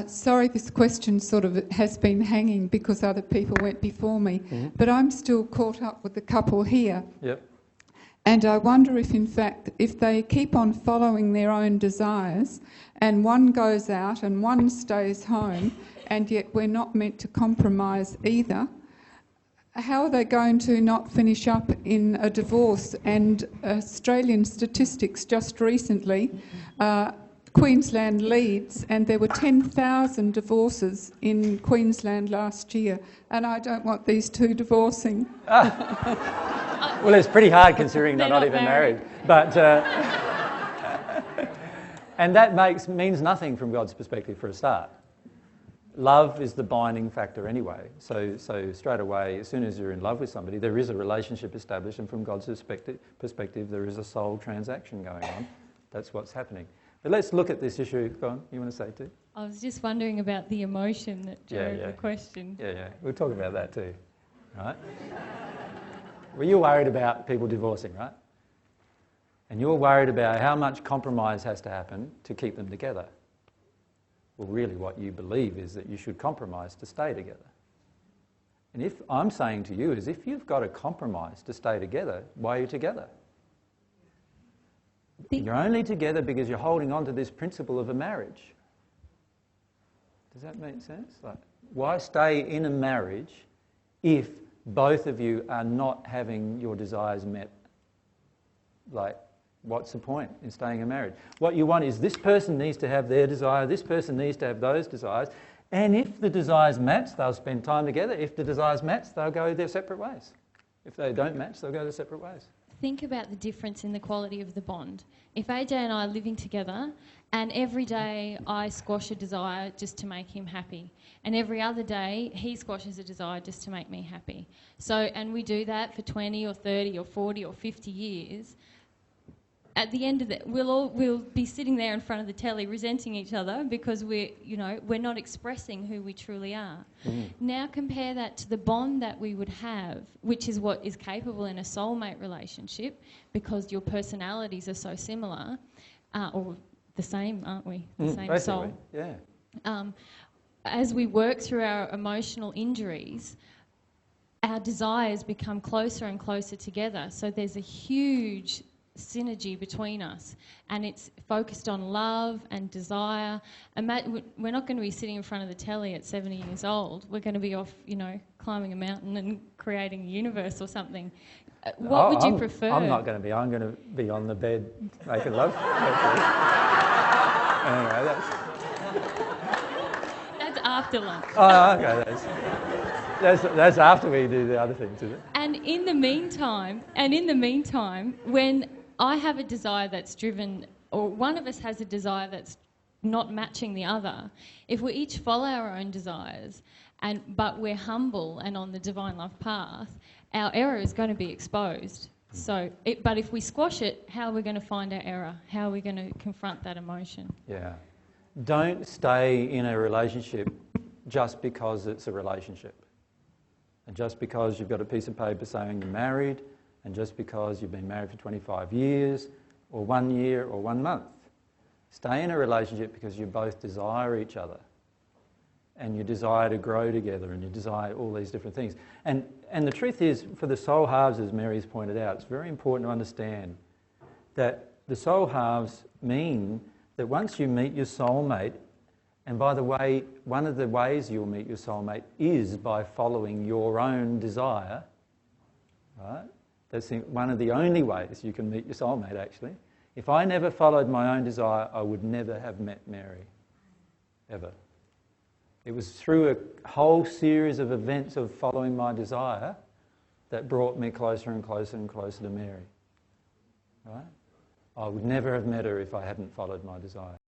Sorry, this question sort of has been hanging because other people went before me, but I'm still caught up with the couple here. Yep. And I wonder if, in fact, if they keep on following their own desires and one goes out and one stays home, and yet we're not meant to compromise either, how are they going to not finish up in a divorce? And Australian statistics just recently, Queensland leads, and there were 10,000 divorces in Queensland last year, and I don't want these two divorcing. Well, it's pretty hard considering they're not even married. But and that means nothing from God's perspective for a start. Love is the binding factor anyway. So straight away, as soon as you're in love with somebody, there is a relationship established, and from God's perspective, there is a soul transaction going on. That's what's happening. But let's look at this issue. Go on, you want to say too? I was just wondering about the emotion that drove the question. Yeah. We'll talk about that too, right? Well, you're worried about people divorcing, right? And you're worried about how much compromise has to happen to keep them together. Well, really what you believe is that you should compromise to stay together. And if I'm saying to you is if you've got to compromise to stay together, why are you together? You're only together because you're holding on to this principle of a marriage. Does that make sense? Like, why stay in a marriage if both of you are not having your desires met? Like, what's the point in staying in marriage? What you want is this person needs to have their desire, this person needs to have those desires, and if the desires match, they'll spend time together. If the desires match, they'll go their separate ways. If they don't match, they'll go their separate ways. Think about the difference in the quality of the bond. If AJ and I are living together and every day I squash a desire just to make him happy, and every other day he squashes a desire just to make me happy. So, and we do that for 20 or 30 or 40 or 50 years, at the end of it, we'll be sitting there in front of the telly resenting each other because we're not expressing who we truly are. Now compare that to the bond that we would have, which is what is capable in a soulmate relationship, because your personalities are so similar, or the same, aren't we? The same basically, soul. Yeah. As we work through our emotional injuries, our desires become closer and closer together. So there's a huge synergy between us, and it's focused on love and desire. We're not going to be sitting in front of the telly at 70 years old. We're going to be off, climbing a mountain and creating a universe or something. What would you prefer? I'm not going to be. I'm going to be on the bed making love. Anyway, that's after lunch. Oh, okay. That's after we do the other things, is it? And in the meantime, when I have a desire that's driven, or one of us has a desire that's not matching the other, if we each follow our own desires, but we're humble and on the divine love path, our error is going to be exposed. So, but if we squash it, how are we going to find our error? How are we going to confront that emotion? Yeah. Don't stay in a relationship just because it's a relationship. And just because you've got a piece of paper saying you're married, and just because you've been married for 25 years, or 1 year, or 1 month. Stay in a relationship because you both desire each other. And you desire to grow together, and you desire all these different things. And the truth is, for the soul halves, as Mary's pointed out, it's very important to understand that the soul halves mean that once you meet your soulmate, and by the way, one of the ways you'll meet your soulmate is by following your own desire, right? That's one of the only ways you can meet your soulmate, actually. If I never followed my own desire, I would never have met Mary, ever. It was through a whole series of events of following my desire that brought me closer and closer and closer to Mary, right? I would never have met her if I hadn't followed my desire.